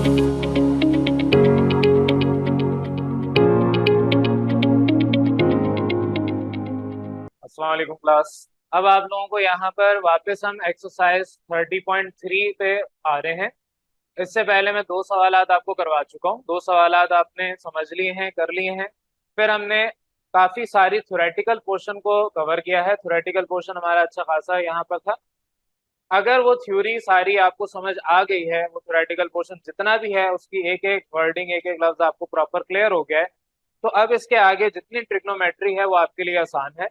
अस्सलाम वालेकुम क्लास। अब आप लोगों को यहाँ पर वापस हम एक्सरसाइज 30.3 पे आ रहे हैं। इससे पहले मैं दो सवालात आपको करवा चुका हूँ, दो सवालात आपने समझ लिए हैं, कर लिए हैं। फिर हमने काफी सारी थ्योरेटिकल पोर्शन को कवर किया है। थ्योरेटिकल पोर्शन हमारा अच्छा खासा यहाँ पर था। अगर वो थ्योरी सारी आपको समझ आ गई है, वो थ्योरेटिकल पोर्शन जितना भी है उसकी एक एक वर्डिंग, एक एक लफ्ज आपको प्रॉपर क्लियर हो गया है, तो अब इसके आगे जितनी ट्रिग्नोमेट्री है वो आपके लिए आसान है।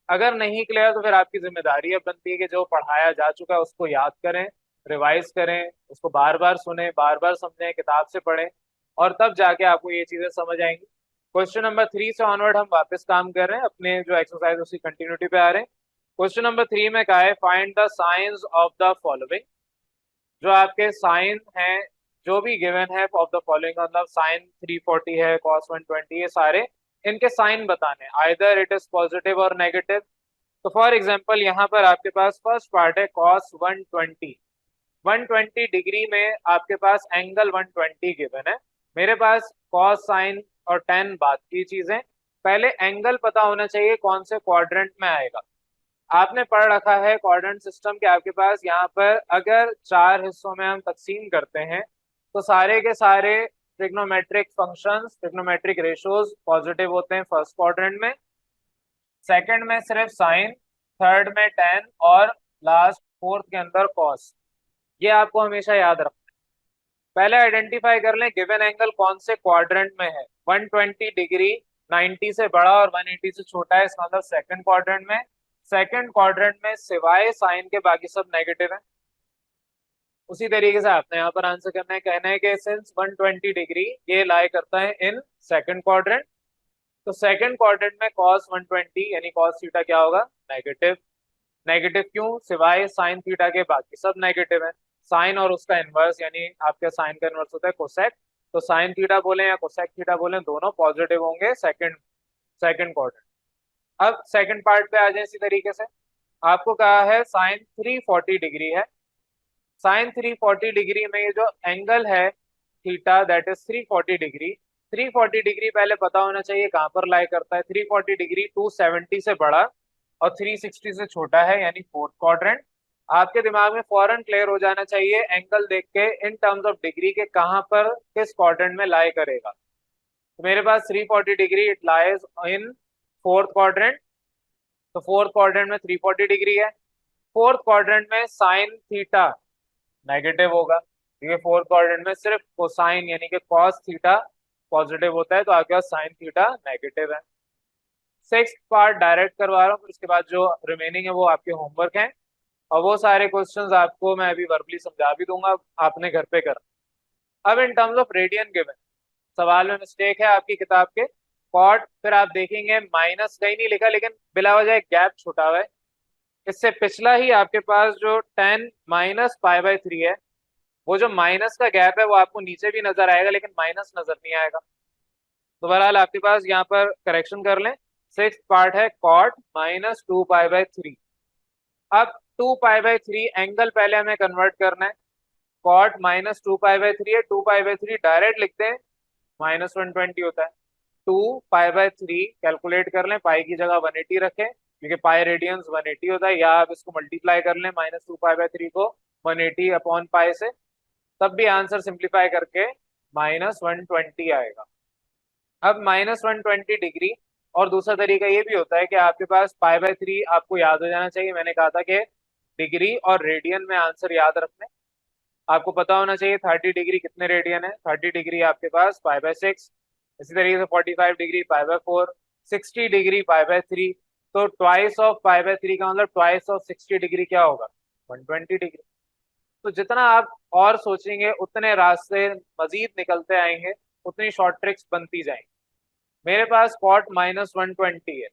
अगर नहीं क्लियर तो फिर आपकी जिम्मेदारी अब बनती है कि जो पढ़ाया जा चुका है उसको याद करें, रिवाइज करें, उसको बार बार सुने, बार बार समझें, किताब से पढ़ें, और तब जाके आपको ये चीजें समझ आएंगी। क्वेश्चन नंबर 3 से ऑनवर्ड हम वापस काम कर रहे हैं, अपने जो एक्सरसाइज उसकी कंटिन्यूटी पे आ रहे हैं। क्वेश्चन नंबर 3 में कहा है find the science of the following. जो आपके साइन हैं, जो भी गिवन है ऑफ द फॉलोइंग, मतलब साइन 340 है, कॉस 120, ये सारे इनके साइन बताने, आइदर इट इज पॉजिटिव और नेगेटिव। तो फॉर एग्जांपल यहाँ पर आपके पास फर्स्ट पार्ट है कॉस 120। 120 डिग्री में आपके पास एंगल 120 गिवन है। मेरे पास कॉस साइन और टेन बात की चीजें। पहले एंगल पता होना चाहिए कौन से क्वाड्रेंट में आएगा। आपने पढ़ रखा है क्वाड्रेंट सिस्टम के, आपके पास यहाँ पर अगर चार हिस्सों में हम तकसीम करते हैं तो सारे के सारे trigonometric functions, trigonometric ratios positive होते हैं फर्स्ट क्वाड्रेंट में, सेकंड में सिर्फ साइन, थर्ड में टेन, और लास्ट फोर्थ के अंदर कॉस। ये आपको हमेशा याद रखना है। पहले आइडेंटिफाई कर लें गिवन एंगल कौन से क्वाड्रेंट में है। 120 डिग्री 90 से बड़ा और 180 से छोटा है, इसका मतलब सेकंड क्वाड्रेंट में। सेकंड क्वाड्रेंट में सिवाय साइन के बाकी सब नेगेटिव है। उसी तरीके से आपने यहाँ पर आंसर करना है, कहना है कि सिंस 120 डिग्री ये लाई करता है इन सेकंड क्वाड्रेंट, तो सेकंड क्वाड्रेंट में cos 120 यानी cos थीटा क्या होगा, नेगेटिव। नेगेटिव क्यों, सिवाय साइन थीटा के बाकी सब नेगेटिव है। साइन और उसका इनवर्स यानी आपके साइन का इनवर्स होता है कोसेक, तो साइन थीटा बोले या कोसेक थीटा बोले दोनों पॉजिटिव होंगे सेकंड सेकंड क्वाड्रेंट। अब सेकंड पार्ट पे आ जाए। इसी तरीके से आपको कहा है साइन 340 डिग्री है। साइन 340 डिग्री में ये जो एंगल है theta that is 340 degree. 340 degree पहले पता होना चाहिए कहाँ पर लाई करता है। 340 डिग्री 270 से बड़ा और 360 से छोटा है यानी फोर्थ क्वाड्रेंट। आपके दिमाग में फौरन क्लियर हो जाना चाहिए एंगल देख के इन टर्म्स ऑफ डिग्री के कहाँ पर किस क्वाड्रेंट में लाई करेगा। तो मेरे पास 340 degree it lies in fourth quadrant, तो फोर्थ क्वाड्रेंट में 340 डिग्री है। फोर्थ क्वाड्रेंट में साइन थीटा नेगेटिव होगा क्योंकि फोर्थ क्वाड्रेंट में सिर्फ कोसाइन यानी कि कॉस थीटा पॉजिटिव होता है, तो आपके पास साइन थीटा नेगेटिव है। सिक्स पार्ट डायरेक्ट करवा रहा हूँ, फिर उसके बाद जो रिमेनिंग है वो आपके होमवर्क हैं, और वो सारे क्वेश्चंस आपको मैं अभी वर्बली समझा भी दूंगा, आपने घर पे करना। अब in terms of radian given, सवाल में मिस्टेक है आपकी किताब के। कॉट, फिर आप देखेंगे माइनस कहीं नहीं लिखा लेकिन बिला वजह एक गैप छुटा हुआ है। इससे पिछला ही आपके पास जो 10 - π/3 है, वो जो माइनस का गैप है वो आपको नीचे भी नजर आएगा लेकिन माइनस नजर नहीं आएगा। तो बहरहाल आपके पास यहाँ पर करेक्शन कर लें। सिक्स पार्ट है कॉट -2π/3। अब 2π/3 एंगल पहले हमें कन्वर्ट करना है। कॉट -2π/3 है, 2π/3 डायरेक्ट लिखते हैं -120 होता है। 2π/3 कैलकुलेट कर लें, पाई की जगह 180 रखें क्योंकि पाई रेडियंस 180 होता है, या आप इसको मल्टीप्लाई कर लें -2π/3 को 180 अपॉन पाई से, तब भी आंसर सिंप्लीफाई करके -120 आएगा। अब -120 डिग्री, और दूसरा तरीका ये भी होता है कि आपके पास π/3 आपको याद हो जाना चाहिए। मैंने कहा था कि डिग्री और रेडियन में आंसर याद रखने, आपको पता होना चाहिए 30 डिग्री कितने रेडियन है। 30 डिग्री आपके पास π/6, इसी तरीके से 45 डिग्री π/4, 60 डिग्री π/3। तो ट्वाइस ऑफ π/3 का मतलब ट्वाइस ऑफ 60 डिग्री क्या होगा, 120 डिग्री। तो जितना आप और सोचेंगे उतने रास्ते मजीद निकलते आएंगे, उतनी शॉर्ट ट्रिक्स बनती जाएंगी। मेरे पास कॉट -120 है।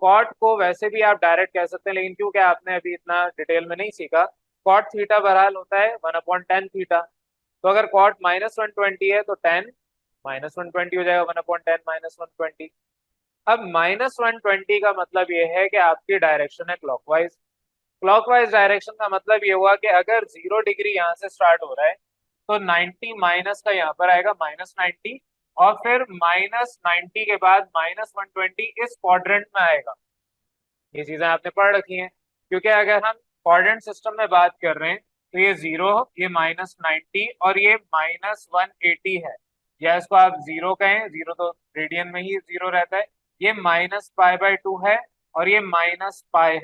कॉट को वैसे भी आप डायरेक्ट कह सकते हैं, लेकिन क्योंकि आपने अभी इतना डिटेल में नहीं सीखा, कॉट थीटा बहरहाल होता है 1/10 थीटा। तो अगर कॉट -120 है तो 10 -120 हो जाएगा, 1/10 -120। अब -120 का मतलब ये है कि आपकी डायरेक्शन है क्लॉकवाइज। क्लॉकवाइज डायरेक्शन का मतलब ये हुआ कि अगर 0 डिग्री यहाँ से स्टार्ट हो रहा है तो 90 माइनस का यहाँ पर आएगा -90, और फिर -90 के बाद -120 इस क्वाड्रेंट में आएगा। ये चीजें आपने पढ़ रखी हैं, क्योंकि अगर हम क्वाड्रेंट सिस्टम में बात कर रहे हैं तो ये 0, ये -90 और ये -180 है, या इसको आप 0 कहें, 0 तो रेडियन में ही 0 रहता है। ये -π/2 है और ये -π है।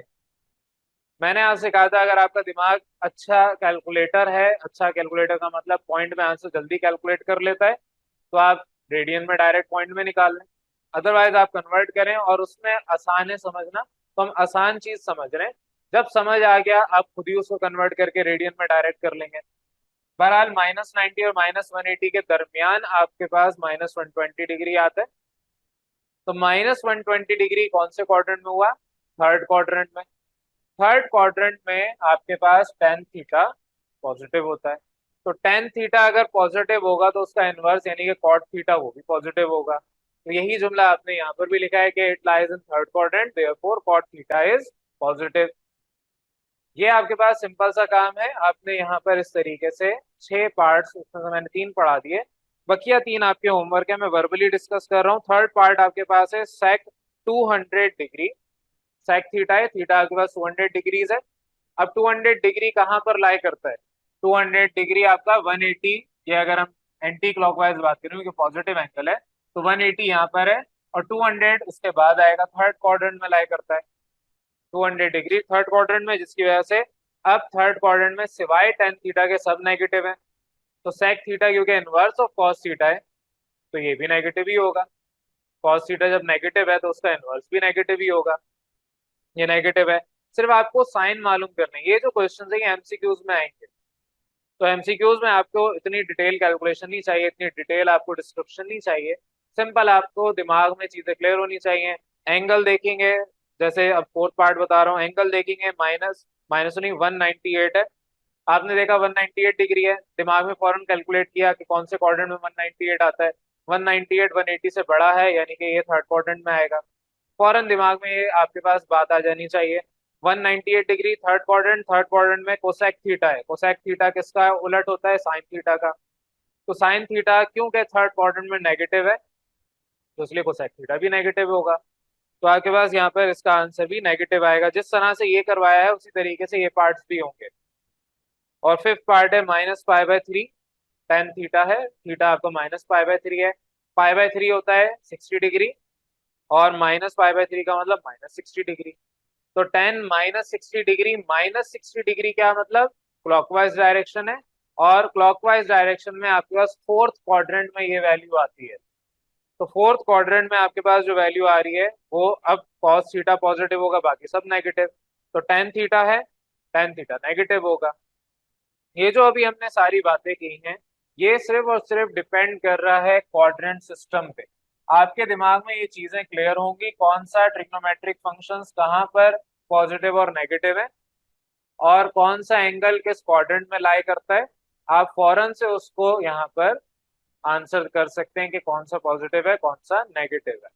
मैंने आपसे कहा था अगर आपका दिमाग अच्छा कैलकुलेटर है, अच्छा कैलकुलेटर का मतलब पॉइंट में आंसर जल्दी कैलकुलेट कर लेता है, तो आप रेडियन में डायरेक्ट पॉइंट में निकाल लें। अदरवाइज आप कन्वर्ट करें, और उसमें आसान है समझना, तो हम आसान चीज समझ रहे हैं। जब समझ आ गया आप खुद ही उसको कन्वर्ट करके रेडियन में डायरेक्ट कर लेंगे। बहरहाल -90 और -180 के दरमियान आपके पास -120 डिग्री आता है। तो -120 डिग्री कौन से क्वाड्रेंट में हुआ? थर्ड क्वाड्रेंट में। थर्ड क्वाड्रेंट में आपके पास tan थीटा पॉजिटिव होता है। तो tan थीटा अगर पॉजिटिव होगा तो उसका इनवर्स यानी कि cot थीटा वो भी पॉजिटिव होगा। तो यही जुमला आपने यहाँ पर भी लिखा है कि it lies in third quadrant therefore cot theta is positive. ये आपके पास सिंपल सा काम है। आपने यहाँ पर इस तरीके से 6 पार्ट्स, उसमें से मैंने 3 पढ़ा दिए, बकिया 3 आपके होमवर्क है, मैं वर्बली डिस्कस कर रहा हूँ। थर्ड पार्ट आपके पास है sec 200 डिग्री। sec थीटा है, थीटा आपके पास 200 डिग्रीज है। अब 200 डिग्री कहाँ पर लाई करता है? 200 डिग्री आपका 180, ये अगर हम एंटी क्लॉकवाइज बात करें क्योंकि पॉजिटिव एंगल है, तो 180 यहाँ पर है, और 200 उसके बाद आएगा, थर्ड क्वाड्रेंट में लाई करता है 200 डिग्री थर्ड क्वाड्रेंट में, जिसकी वजह से अब थर्ड क्वाड्रेंट में सिवाय tan थीटा के सब नेगेटिव है। तो sec थीटा क्योंकि इनवर्स ऑफ cos थीटा है, तो ये भी नेगेटिव ही होगा। cos थीटा जब नेगेटिव है तो उसका इनवर्स भी नेगेटिव ही होगा, ये नेगेटिव है। सिर्फ आपको साइन मालूम करने, ये जो क्वेश्चन है ये एमसीक्यूज में आएंगे, तो एमसीक्यूज में आपको इतनी डिटेल कैलकुलेशन नहीं चाहिए, इतनी डिटेल आपको डिस्क्रिप्शन नहीं चाहिए। सिंपल आपको दिमाग में चीजें क्लियर होनी चाहिए। एंगल देखेंगे, जैसे अब फोर्थ पार्ट बता रहा हूँ, एंगल देखेंगे, माइनस माइनस नहीं 198 है। आपने देखा 198 डिग्री है, दिमाग में फौरन कैलकुलेट किया कि कौन से क्वाड्रेंट में 198 आता है। 198 180 से बड़ा है, यानी कि ये थर्ड क्वाड्रेंट में आएगा। फौरन दिमाग में ये आपके पास बात आ जानी चाहिए। 198 डिग्री थर्ड क्वाड्रेंट में कोसेक थीटा है। कोसेक थीटा किसका उलट होता है? साइन थीटा का। तो साइन थीटा क्योंकि थर्ड क्वाड्रेंट में नेगेटिव है, तो इसलिए कोसेक थीटा भी नेगेटिव होगा। तो आपके पास यहाँ पर इसका आंसर भी नेगेटिव आएगा। जिस तरह से ये करवाया है उसी तरीके से ये पार्ट्स भी होंगे। और फिफ्थ पार्ट है -π/3। tan थीटा है, थीटा आपका -π/3 है, π/3 होता है 60 डिग्री, और -π/3 का मतलब -60 डिग्री। तो tan -60 डिग्री, -60 डिग्री क्या मतलब? क्लॉकवाइज डायरेक्शन है, और क्लॉकवाइज डायरेक्शन में आपके पास फोर्थ क्वाड्रेंट में ये वैल्यू आती है। तो फोर्थ क्वाड्रेंट में आपके पास जो वैल्यू आ रही है वो अब cos थीटा पॉजिटिव होगा, बाकी सब नेगेटिव। तो tan थीटा है, tan थीटा नेगेटिव होगा। ये जो अभी हमने सारी बातें की हैं, ये सिर्फ और सिर्फ डिपेंड कर रहा है क्वाड्रेंट सिस्टम पे। आपके दिमाग में ये चीजें क्लियर होंगी, कौन सा ट्रिग्नोमेट्रिक फंक्शंस कहाँ पर पॉजिटिव और नेगेटिव है, और कौन सा एंगल किस क्वाड्रेंट में लाई करता है। आप फौरन से उसको यहाँ पर आंसर कर सकते हैं कि कौन सा पॉजिटिव है कौन सा नेगेटिव है।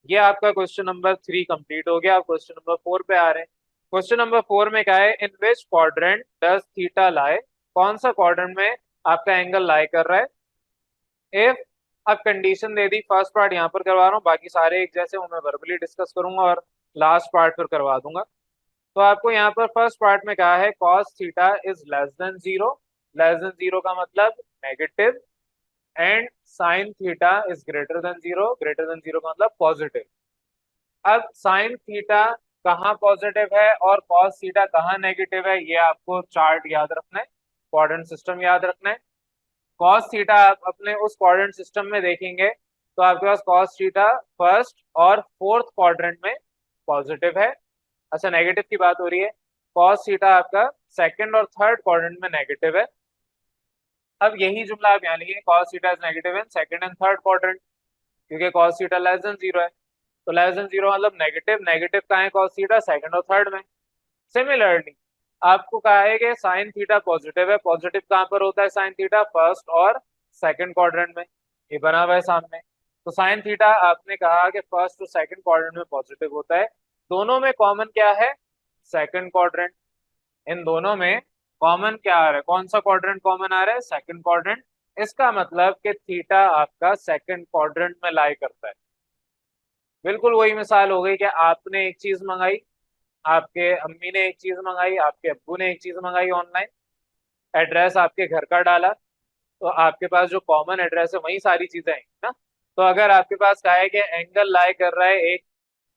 ये आपका क्वेश्चन नंबर 3 कंप्लीट हो गया। आप क्वेश्चन नंबर 4 पे आ रहे हैं। क्वेश्चन नंबर 4 में क्या है? इन विच क्वाड्रेंट डज थीटा लाई? कौन सा क्वाड्रेंट में आपका एंगल लाई कर रहा है? इफ, अब कंडीशन दे दी। फर्स्ट पार्ट यहाँ पर करवा रहा हूँ, बाकी सारे एक जैसे वो मैं वर्बली डिस्कस करूंगा, और लास्ट पार्ट फिर करवा दूंगा। तो आपको यहाँ पर फर्स्ट पार्ट में कहा है cos theta is less then 0। Less than 0 का मतलब negative, and sine theta is greater then 0। Greater than 0 का मतलब पॉजिटिव। अब साइन थीटा कहाँ पॉजिटिव है और cos थीटा कहाँ नेगेटिव है, ये आपको चार्ट याद रखना है, क्वाड्रेंट सिस्टम याद रखना है। cos थीटा आप अपने उस क्वाड्रेंट सिस्टम में देखेंगे तो आपके पास cos थीटा फर्स्ट और फोर्थ क्वाड्रेंट में पॉजिटिव है। अच्छा, नेगेटिव की बात हो रही है। cos थीटा आपका सेकंड और थर्ड क्वाड्रेंट में नेगेटिव है। अब यही जुमला आप यहाँ लिखिए, cos theta is negative in second and third quadrant, क्योंकि cos थीटा लेस देन 0 है। तो लेस देन 0 मतलब नेगेटिव। नेगेटिव कहाँ है cos थीटा? सेकंड और थर्ड में। सिमिलरली आपको कहा है कि साइन थीटा पॉजिटिव है। पॉजिटिव कहाँ पर होता है साइन थीटा? फर्स्ट और सेकंड क्वाड्रेंट में। ये बना हुआ है सामने। तो साइन थीटा आपने कहा कि फर्स्ट और सेकंड क्वाड्रेंट में पॉजिटिव होता है। दोनों में कॉमन क्या है? Second quadrant. इन दोनों में कॉमन क्या आ रहा है, कौन सा क्वाड्रेंट कॉमन आ रहा है, सेकंड क्वाड्रेंट। इसका मतलब कि थीटा आपका सेकंड क्वाड्रेंट में लाई करता है। बिल्कुल वही मिसाल हो गई कि आपने एक चीज मंगाई, आपके अम्मी ने एक चीज मंगाई, आपके अब्बू ने एक चीज मंगाई ऑनलाइन, एड्रेस आपके घर का डाला, तो आपके पास जो कॉमन एड्रेस है वही सारी चीजें आएंगी ना। तो अगर आपके पास क्या है कि एंगल लाई कर रहा है एक,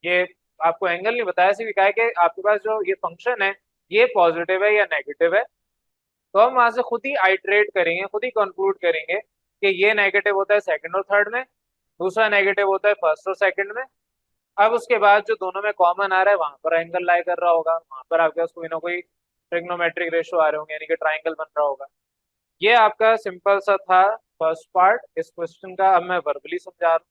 ये आपको एंगल नहीं बताया, सिर्फ क्या है कि आपके पास जो ये फंक्शन है ये पॉजिटिव है या नेगेटिव है, तो हम वहां से खुद ही आइट्रेट करेंगे, खुद ही कंक्लूड करेंगे कि ये नेगेटिव होता है सेकंड और थर्ड में, दूसरा नेगेटिव होता है फर्स्ट और सेकंड में। अब उसके बाद जो दोनों में कॉमन आ रहा है वहां पर एंगल लाई कर रहा होगा, वहां पर आपके पास कोई ना कोई ट्रिग्नोमेट्रिक रेशियो आ रहे होंगे, यानी कि ट्राइंगल बन रहा होगा। ये आपका सिंपल सा था फर्स्ट पार्ट इस क्वेश्चन का। अब मैं वर्बली समझा रहा हूँ।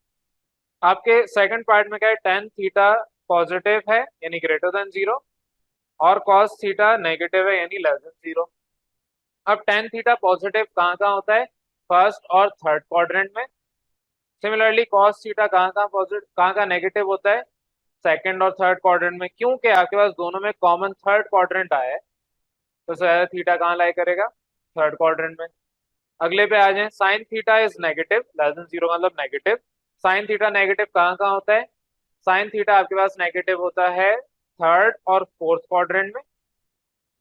आपके सेकंड पार्ट में क्या है, टेन थीटा पॉजिटिव है यानी ग्रेटर देन जीरो, और कॉस थीटा नेगेटिव है यानी लेस देन जीरो। अब टेन थीटा पॉजिटिव कहाँ कहाँ होता है, फर्स्ट और थर्ड क्वाड्रेंट में। सिमिलरली कॉस थीटा कहाँ कहाँ पॉजिटिव कहाँ कहाँ नेगेटिव होता है, सेकंड और थर्ड क्वाड्रेंट में। क्योंकि आपके पास दोनों में कॉमन थर्ड क्वाड्रेंट आया है, तो थीटा कहाँ लाई करेगा, थर्ड क्वाड्रेंट में। अगले पे आ जाए, sine theta is negative less than zero मतलब नेगेटिव। साइन थीटा नेगेटिव कहाँ कहाँ होता है, साइन थीटा आपके पास नेगेटिव होता है थर्ड और फोर्थ क्वाड्रेंट में।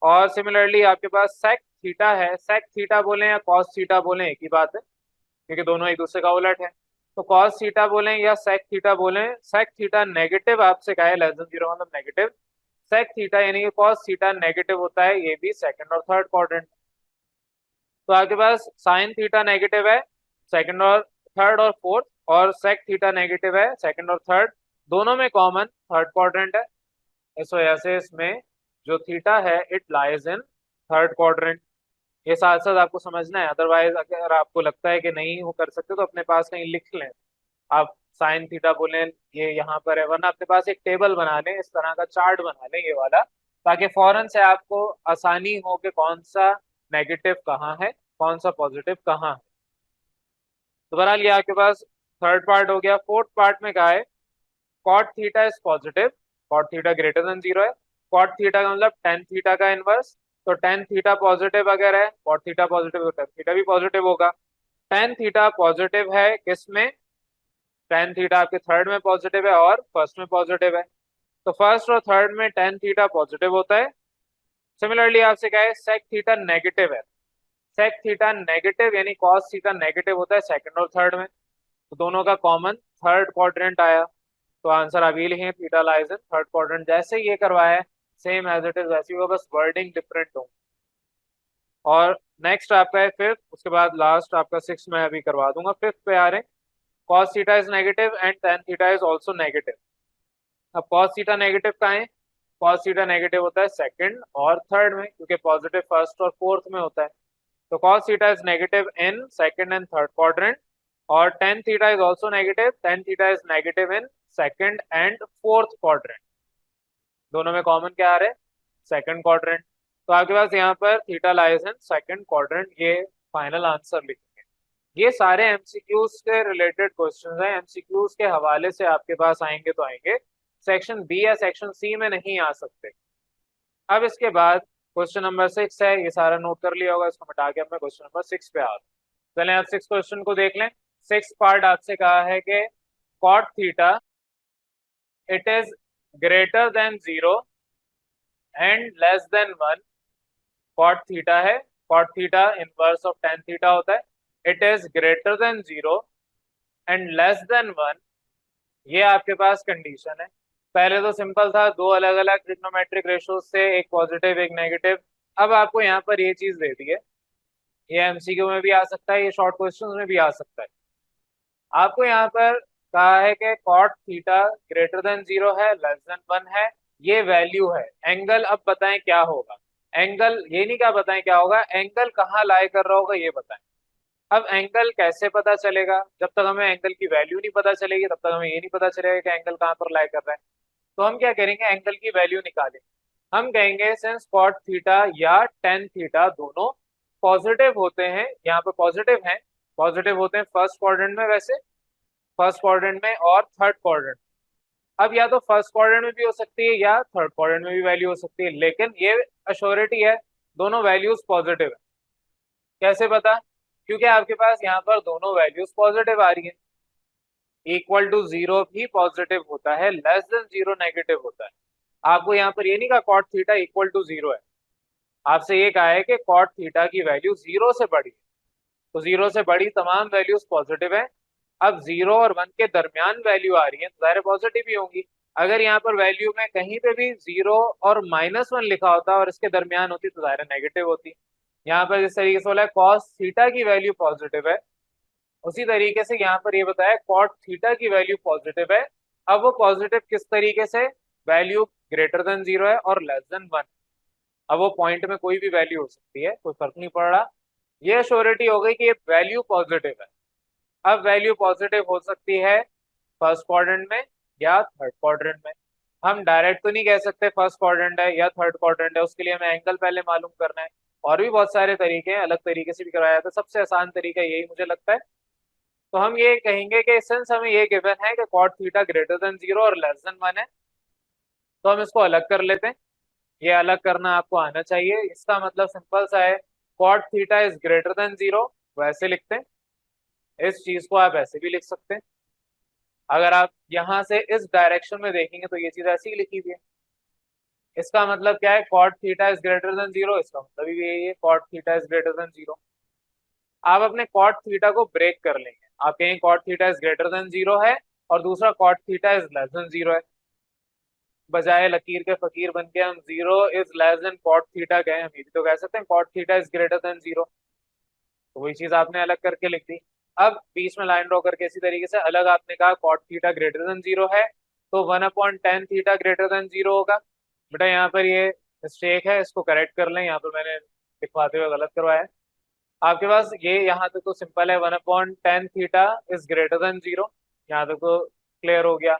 और सिमिलरली आपके पास सेक थीटा है, सेक थीटा बोले या कॉस थीटा बोले एक ही बात है, क्योंकि दोनों एक दूसरे का उलट है। तो कॉस थीटा बोले या सेक थीटा बोले, सेक थीटा नेगेटिव आपसे कहा है लेस देन जीरो मतलब नेगेटिव, सेक थीटा यानी कि कॉस थीटा नेगेटिव होता है ये भी सेकंड और थर्ड क्वाड्रेंट। तो आपके पास साइन थीटा नेगेटिव है सेकंड और थर्ड और फोर्थ, और सेक थीटा नेगेटिव है सेकंड और थर्ड, दोनों में कॉमन थर्ड क्वाड्रेंट है। इस वजह से इसमें जो थीटा है it lies in third quadrant. ये साथ साथ आपको समझना है, अदरवाइज अगर आपको लगता है कि नहीं वो कर सकते तो अपने पास कहीं लिख लें। आप साइन थीटा बोलें ये यहाँ पर है, वरना अपने पास एक टेबल बना लें, इस तरह का चार्ट बना लें ये वाला, ताकि फौरन से आपको आसानी हो कि कौन सा नेगेटिव कहाँ है, कौन सा पॉजिटिव कहाँ है। तो बहरहाल ये आपके पास थर्ड पार्ट हो गया। फोर्थ पार्ट में क्या है, cot theta is positive, cot theta greater than zero है। कॉट थीटा का मतलब टेन थीटा का इनवर्स, तो टेन थीटा पॉजिटिव अगर है, कॉट थीटा पॉजिटिव तो टेन थीटा भी पॉजिटिव होगा। टेन थीटा पॉजिटिव है किस में, टेन थीटा आपके थर्ड में पॉजिटिव है और फर्स्ट में पॉजिटिव है, तो फर्स्ट और थर्ड में टेन थीटा पॉजिटिव होता है। सिमिलरली आपसे क्या है, सेक थीटा नेगेटिव है, सेक थीटा नेगेटिव यानी कॉस थीटा नेगेटिव होता है सेकंड और थर्ड में, तो दोनों का कॉमन थर्ड क्वाड्रेंट आया। तो आंसर आप ये लिखें, theta lies in third quadrant. जैसे ये करवाया है सेम एज इट इज वैसे ही होगा, बस वर्डिंग डिफरेंट हो। और नेक्स्ट आपका है फिफ्थ, उसके बाद लास्ट आपका सिक्स मैं अभी करवा दूंगा। फिफ्थ पे आ रहे हैं, cos theta is negative and tan theta is also negative. अब cos थीटा नेगेटिव का है, cos थीटा नेगेटिव होता है सेकंड और थर्ड में, क्योंकि पॉजिटिव फर्स्ट और फोर्थ में होता है। तो cos theta is negative in second and third quadrant, और tan theta is also negative, tan theta is negative in second and fourth quadrant. दोनों में कॉमन क्या आ रहा है, सेकंड क्वाड्रेंट। तो आपके पास यहाँ पर theta lies in second quadrant, ये फाइनल आंसर लिखेंगे। ये सारे एमसीक्यूज से रिलेटेड क्वेश्चंस हैं, एमसीक्यूज के हवाले से आपके पास आएंगे तो आएंगे, सेक्शन बी या सेक्शन सी में नहीं आ सकते। अब इसके बाद क्वेश्चन नंबर सिक्स है, ये सारा नोट कर लिया होगा, इसको मिटा के अब मैं क्वेश्चन नंबर सिक्स पे आ रहा हूँ। चलें आप सिक्स क्वेश्चन को देख लें। सिक्स पार्ट आपसे कहा है कि cot theta it is greater than zero and less than one. Cot theta है, cot theta inverse of tan theta होता है, it is greater than zero and less than one. ये आपके पास कंडीशन है। पहले तो सिंपल था, दो अलग अलग ट्रिग्नोमेट्रिक रेशियोज से, एक पॉजिटिव एक नेगेटिव। अब आपको यहाँ पर ये चीज दे दी है, ये एमसीक्यू में भी आ सकता है, ये शॉर्ट क्वेश्चंस में भी आ सकता है। आपको यहाँ पर कहा है कि cot theta greater than zero है लेस देन वन है, ये वैल्यू है। एंगल अब बताएं क्या होगा, एंगल ये नहीं क्या बताएं क्या होगा, एंगल कहाँ लाई कर रहा होगा ये बताएं। अब एंगल कैसे पता चलेगा, जब तक हमें एंगल की वैल्यू नहीं पता चलेगी तब तक हमें ये नहीं पता चलेगा कि एंगल कहाँ पर लाई कर रहा है। तो हम क्या करेंगे, एंगल की वैल्यू निकालें। हम कहेंगे सिंस कॉट थीटा या टेन थीटा दोनों पॉजिटिव होते हैं, यहाँ पे पॉजिटिव हैं, पॉजिटिव होते हैं फर्स्ट क्वाड्रेंट में, वैसे फर्स्ट क्वाड्रेंट में और थर्ड क्वाड्रेंट। अब या तो फर्स्ट क्वाड्रेंट में भी हो सकती है या थर्ड क्वाड्रेंट में भी वैल्यू हो सकती है, लेकिन ये अश्योरिटी है दोनों वैल्यूज पॉजिटिव है। कैसे पता? क्योंकि आपके पास यहाँ पर दोनों वैल्यूज पॉजिटिव आ रही है। इक्वल टू जीरो भी पॉजिटिव होता है, लेस देन जीरो नेगेटिव होता है। आपको यहाँ पर ये नहीं कहा cot theta equal to zero है, आपसे ये कहा है कि कॉट थीटा की वैल्यू जीरो से बड़ी है। तो जीरो से बड़ी तमाम वैल्यूज पॉजिटिव है। अब जीरो और वन के दरमियान वैल्यू आ रही है तो जाहिर पॉजिटिव ही होंगी। अगर यहाँ पर वैल्यू में कहीं पे भी जीरो और माइनस वन लिखा होता और इसके दरमियान होती तो जाहिर नेगेटिव होती। यहाँ पर जिस तरीके से बोला है कॉस थीटा की वैल्यू पॉजिटिव है, उसी तरीके से यहाँ पर ये बताया कॉट थीटा की वैल्यू पॉजिटिव है। अब वो पॉजिटिव किस तरीके से? वैल्यू ग्रेटर देन जीरो है और लेस देन वन। अब वो पॉइंट में कोई भी वैल्यू हो सकती है, कोई फर्क नहीं पड़ रहा। ये श्योरिटी हो गई कि ये वैल्यू पॉजिटिव है। अब वैल्यू पॉजिटिव हो सकती है फर्स्ट क्वाड्रेंट में या थर्ड क्वाड्रेंट में। हम डायरेक्ट तो नहीं कह सकते फर्स्ट क्वाड्रेंट है या थर्ड क्वाड्रेंट है, उसके लिए हमें एंगल पहले मालूम करना है। और भी बहुत सारे तरीके हैं, अलग तरीके से भी कराया जाता है, सबसे आसान तरीका यही मुझे लगता है। तो हम ये कहेंगे कि सिंस हमें ये गिवन है कि cot theta greater than zero और लेस देन वन है, तो हम इसको अलग कर लेते हैं। ये अलग करना आपको आना चाहिए। इसका मतलब सिंपल सा है, cot theta is greater than zero, वैसे लिखते हैं। इस चीज को आप ऐसे भी लिख सकते हैं। अगर आप यहां से इस डायरेक्शन में देखेंगे तो ये चीज ऐसी ही लिखी हुई है। इसका मतलब क्या है? Cot theta is greater than zero, इसका मतलब भी यही है cot theta is greater than zero. आप अपने कॉट थीटा को ब्रेक कर लेंगे। आप कहेंगे cot theta is greater than zero है और दूसरा cot theta is less than zero है। बजाय लकीर के फकीर बन के हम zero is less than cot theta कहें, हम ये भी तो कह सकते हैं cot theta is greater than zero. तो वही चीज आपने अलग करके लिख दी। अब बीच में लाइन ड्रॉ करके इसी तरीके से अलग आपने कहा cot theta greater than zero है, तो one upon tan theta greater than zero होगा। बेटा यहाँ पर ये मिस्टेक है, इसको करेक्ट कर लें। यहाँ पर मैंने लिखवाते हुए गलत करवाया है। आपके पास ये यहाँ तक तो सिंपल है, one upon tan theta is greater than zero. यहाँ तक तो क्लियर हो गया।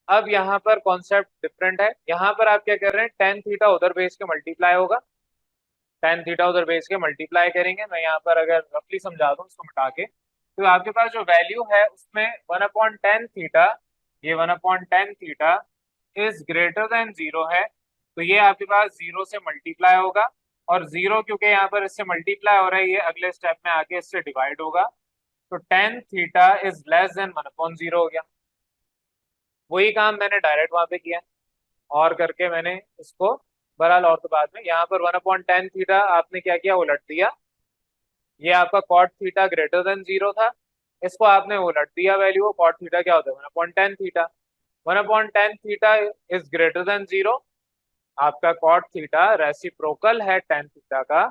अब यहाँ पर कॉन्सेप्ट डिफरेंट है। यहाँ पर आप क्या कर रहे हैं, टेन थीटा उधर भेज के मल्टीप्लाई होगा, टेन थीटा उधर भेज के मल्टीप्लाई करेंगे। मैं यहाँ पर अगर रफली समझा दूँ उसको मिटा के, तो आपके पास जो वैल्यू है उसमें वन अपॉन टेन थीटा, ये one upon tan theta is greater than zero है, तो ये आपके पास जीरो से मल्टीप्लाई होगा। और जीरो क्योंकि यहाँ पर इससे मल्टीप्लाई हो रहा है, ये अगले स्टेप में आके इससे डिवाइड होगा। तो tan theta is less than one upon zero हो गया। वही काम मैंने डायरेक्ट वहां पे किया और करके मैंने इसको बहरहाल, और तो बाद में यहाँ पर वन अपॉन टेन थीटा आपने क्या किया, उलट दिया। ये आपका cot theta greater than zero था, इसको आपने उलट दिया वैल्यू। कॉट थीटा क्या होता है? One upon tan theta. One upon tan theta is greater than zero. आपका कॉट थीटा रेसिप्रोकल है टेन थीटा का,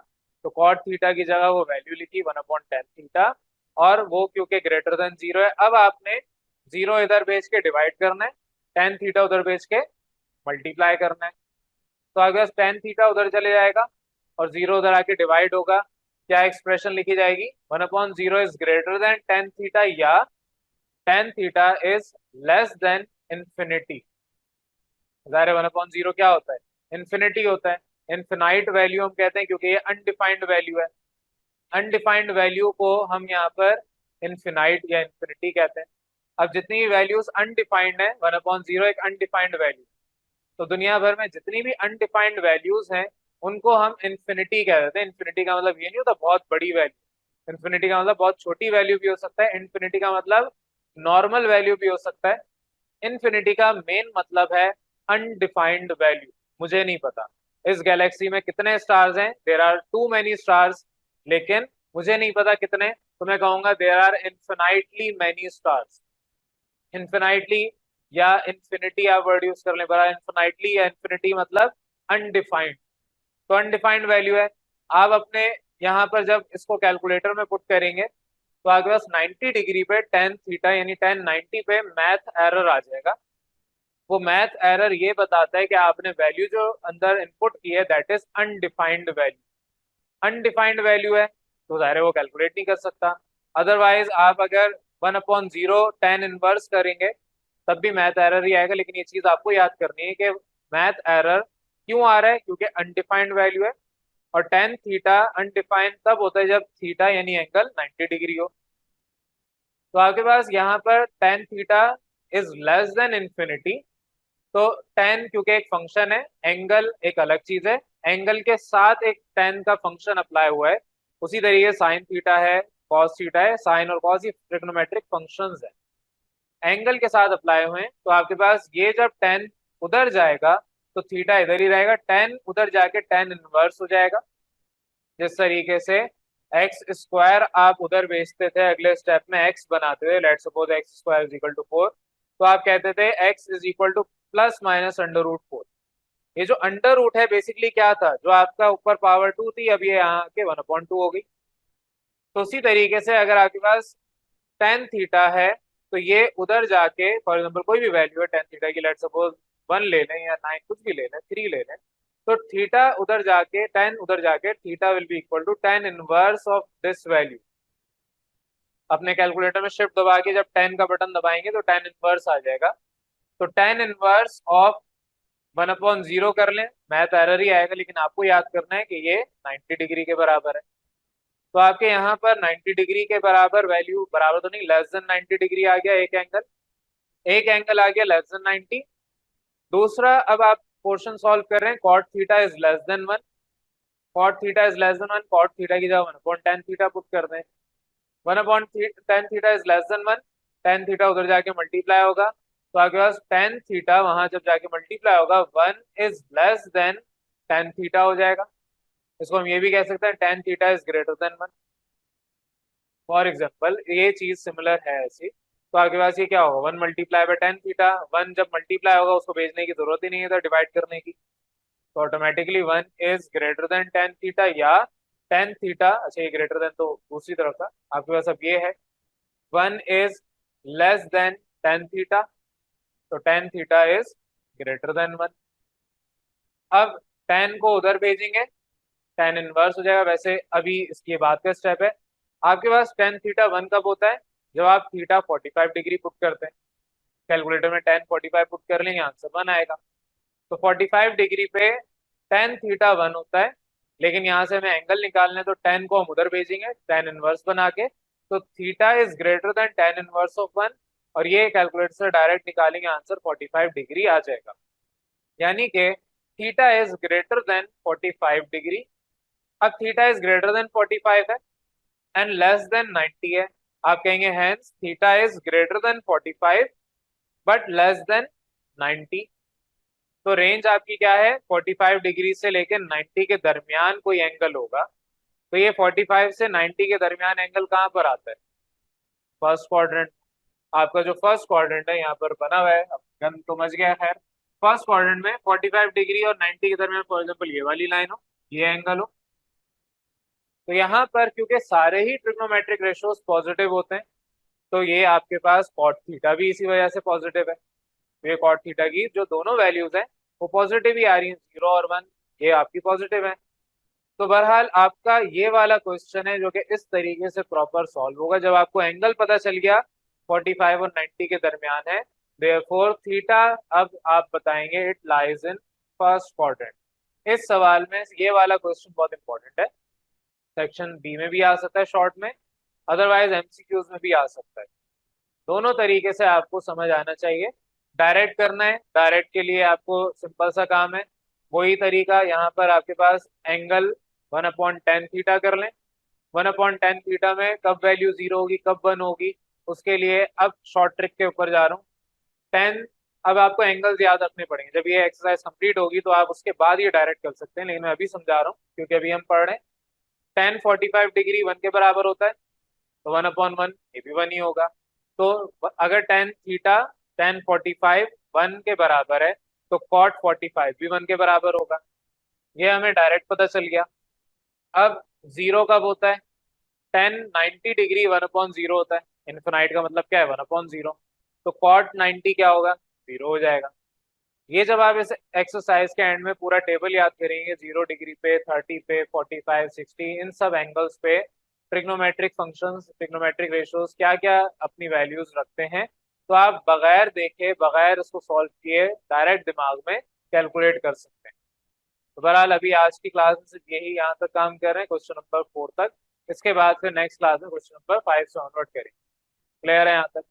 तो कॉट थीटा की जगह वो वैल्यू लिखी वन अपॉन टेन थीटा, और वो क्योंकि ग्रेटर देन जीरो है। अब आपने जीरो इधर भेज के डिवाइड करना है, टेन थीटा उधर भेज के मल्टीप्लाई करना है। तो अगर टेन थीटा उधर चले जाएगा और जीरो उधर आके डिवाइड होगा, क्या एक्सप्रेशन लिखी जाएगी? One upon zero is greater than tan theta या tan theta is less than infinity. ज़ाहिर वन अपॉन जीरो क्या होता है? इन्फिनिटी होता है। इनफिनाइट वैल्यू हम कहते हैं क्योंकि ये अनडिफाइंड वैल्यू है। अनडिफाइंड वैल्यू को हम यहाँ पर इनफिनाइट या इन्फिनिटी कहते हैं। अब जितनी भी वैल्यूज अनडिफाइंड है, वन अपॉन जीरो एक अनडिफाइंड वैल्यू, तो दुनिया भर में जितनी भी अनडिफाइंड वैल्यूज हैं उनको हम इन्फिनिटी कह देते हैं। इन्फिनिटी का मतलब ये नहीं होता बहुत बड़ी वैल्यू, इन्फिनिटी का मतलब बहुत छोटी वैल्यू भी हो सकता है, इन्फिनिटी का मतलब नॉर्मल वैल्यू भी हो सकता है। इन्फिनिटी का मेन मतलब है अनडिफाइंड वैल्यू। मुझे नहीं पता इस गैलेक्सी में कितने स्टार्स हैं, there are too many stars, लेकिन मुझे नहीं पता कितने, तो मैं कहूंगा there are infinitely many stars. Infinitely या इन्फिनिटी आप वर्ड यूज कर लें, बड़ा इन्फिनाइटली या इन्फिनिटी मतलब अनडिफाइंड। तो अनडिफाइंड वैल्यू है। आप अपने यहाँ पर जब इसको कैलकुलेटर में पुट करेंगे तो आपके पास 90 डिग्री पे टेन थीटा यानी टेन 90 पे मैथ एरर आ जाएगा। वो मैथ एरर ये बताता है कि आपने वैल्यू जो अंदर इनपुट की है that is undefined value. Undefined value है तो जाहिर है वो कैलकुलेट नहीं कर सकता। अदरवाइज आप अगर one upon zero tan inverse करेंगे तब भी मैथ एरर ही आएगा। लेकिन ये चीज आपको याद करनी है कि मैथ एरर क्यों आ रहा है, क्योंकि अनडिफाइंड वैल्यू है। और टेन थीटा अनडिफाइंड तब होता है जब थीटा यानी एंगल 90 डिग्री हो। तो आपके पास यहाँ पर ten theta is less than infinity, तो टेन क्योंकि एक फंक्शन है, एंगल एक अलग चीज है, एंगल के साथ एक टेन का फंक्शन अप्लाई हुआ है, उसी तरीके साइन थीटा है, कॉस थीटा है, साइन और कॉस ये ट्रिग्नोमेट्रिक फंक्शंस है, एंगल के साथ अप्लाई हुए हैं। तो आपके पास ये जब टेन उधर जाएगा तो थीटा इधर ही रहेगा, टेन उधर जाके टेन इनवर्स हो जाएगा। जिस तरीके से एक्स स्क्वायर आप उधर भेजते थे अगले स्टेप में एक्स बनाते थे, let's suppose x square is equal to 4, तो आप कहते थे x is equal to plus minus under root 4। ये जो अंडर रूट है बेसिकली क्या था, जो आपका ऊपर पावर 2 थी, अब ये यहाँ के 1/2 हो गई। तो उसी तरीके से अगर आपके पास टेन थीटा है तो ये उधर जाके फॉर एग्जाम्पल कोई भी वैल्यू है टेन थीटा की, लेट्स सपोज 1 ले लें या 9 कुछ भी ले लें, 3 ले लें, तो थीटा उधर जाके टेन उधर जाके theta will be equal to tan inverse of this value. अपने कैलकुलेटर में शिफ्ट दबा के जब टेन का बटन दबाएंगे तो टेन इनवर्स आ जाएगा। तो टेन इनवर्स ऑफ 1/0 कर लें, मैथ एरर ही आएगा, लेकिन आपको याद करना है कि ये 90 डिग्री के बराबर है। तो आपके यहाँ पर 90 डिग्री के बराबर वैल्यू, बराबर तो नहीं, लेस देन 90 डिग्री आ गया एक एंगल, एक एंगल आ गया लेस देन 90। दूसरा, अब आप पोर्शन सॉल्व कर रहे हैं, cot theta is less than 1, cot theta is less than 1, cot theta की जगह 1/tan थीटा पुट कर दें, 1/tan theta is less than 1, tan theta उधर जाके मल्टीप्लाई होगा, तो आपके पास tan थीटा वहां जब जाके मल्टीप्लाई होगा 1 is less then tan theta हो जाएगा। इसको हम ये भी कह सकते हैं tan theta is greater then 1। For example ये चीज सिमिलर है ऐसी, तो आपके पास ये क्या होगा, 1 मल्टीप्लाई बाय tan थीटा, 1 जब मल्टीप्लाई होगा उसको भेजने की जरूरत ही नहीं है था डिवाइड करने की, तो automatically 1 is greater then tan theta, या tan थीटा, अच्छा ये ग्रेटर देन तो दूसरी तरफ था, आपके पास अब ये है 1 is less then tan theta, तो tan theta is greater then 1। अब tan को उधर भेजेंगे, tan इनवर्स हो जाएगा। वैसे अभी इसकी बात का स्टेप है, आपके पास tan थीटा 1 कब होता है, जब आप थीटा 45 डिग्री पुट करते हैं, कैलकुलेटर में tan 45 पुट कर लेंगे आंसर 1 आएगा। तो 45 डिग्री पे tan थीटा 1 होता है, लेकिन यहाँ से हमें एंगल निकालना है तो tan को हम उधर भेजेंगे tan इनवर्स बना के, तो theta is greater then tan inverse of 1, और ये कैलकुलेटर से डायरेक्ट निकालेंगे आंसर 45 डिग्री आ जाएगा। यानी कि theta is greater then 45 degree. अब थीटा इज ग्रेटर देन 45 है एंड लेस देन 90 है, आप कहेंगे hence theta is greater then 45 but less than 90। तो रेंज आपकी क्या है, 45 डिग्री से लेकर 90 के दरमियान कोई एंगल होगा। तो ये 45 से 90 के दरमियान एंगल कहाँ पर आता है, फर्स्ट क्वाड्रेंट। आपका जो फर्स्ट क्वाड्रेंट है यहाँ पर बना हुआ है, अब गन तो मच गया, खैर फर्स्ट क्वाड्रेंट में 45 डिग्री और 90 के दरमियान फॉर एग्जाम्पल ये वाली लाइन हो, ये एंगल हो, तो यहाँ पर क्योंकि सारे ही ट्रिग्नोमेट्रिक रेशियोज पॉजिटिव होते हैं, तो ये आपके पास कॉट थीटा भी इसी वजह से पॉजिटिव है। तो ये कॉट थीटा की जो दोनों वैल्यूज हैं वो पॉजिटिव ही आ रही हैं, 0 और 1 ये आपकी पॉजिटिव है। तो बहरहाल आपका ये वाला क्वेश्चन है जो कि इस तरीके से प्रॉपर सॉल्व होगा, जब आपको एंगल पता चल गया 45 और 90 के दरमियान है, देयरफॉर थीटा, अब आप बताएंगे it lies in first quadrant. इस सवाल में ये वाला क्वेश्चन बहुत इंपॉर्टेंट है, सेक्शन बी में भी आ सकता है शॉर्ट में, अदरवाइज एमसीक्यूज में भी आ सकता है। दोनों तरीके से आपको समझ आना चाहिए। डायरेक्ट करना है, डायरेक्ट के लिए आपको सिंपल सा काम है, वही तरीका यहाँ पर आपके पास एंगल 1/tan थीटा कर लें। 1/tan थीटा में कब वैल्यू 0 होगी कब 1 होगी, उसके लिए अब शॉर्ट ट्रिक के ऊपर जा रहा हूँ। टेन, अब आपको एंगल्स याद रखने पड़ेंगे, जब ये एक्सरसाइज कंप्लीट होगी तो आप उसके बाद ये डायरेक्ट कर सकते हैं, लेकिन मैं अभी समझा रहा हूँ क्योंकि अभी हम पढ़ रहे हैं। टेन 45 डिग्री 1 के बराबर होता है, तो 1/1 ये भी 1 ही होगा। तो अगर tan थीटा tan 45 1 के बराबर है तो cot 45 भी 1 के बराबर होगा, ये हमें डायरेक्ट पता चल गया। अब 0 कब होता है, tan 90 डिग्री 1/0 होता है, इनफिनाइट का मतलब क्या है 1/0, तो cot 90 क्या होगा, 0 हो जाएगा। ये जब आप इस एक्सरसाइज के एंड में पूरा टेबल याद करेंगे, 0 डिग्री पे, 30 पे, 45, 60, इन सब एंगल्स पे ट्रिग्नोमेट्रिक फंक्शंस, ट्रिग्नोमेट्रिक रेशियोज क्या क्या अपनी वैल्यूज रखते हैं, तो आप बगैर देखे बगैर उसको सॉल्व किए डायरेक्ट दिमाग में कैलकुलेट कर सकते हैं। तो बहरहाल अभी आज की क्लास में सिर्फ यही यहाँ तक काम कर रहे हैं, क्वेश्चन नंबर 4 तक। इसके बाद फिर नेक्स्ट क्लास में क्वेश्चन नंबर 5 से ऑनवर्ड करेंगे। क्लियर है यहाँ तक?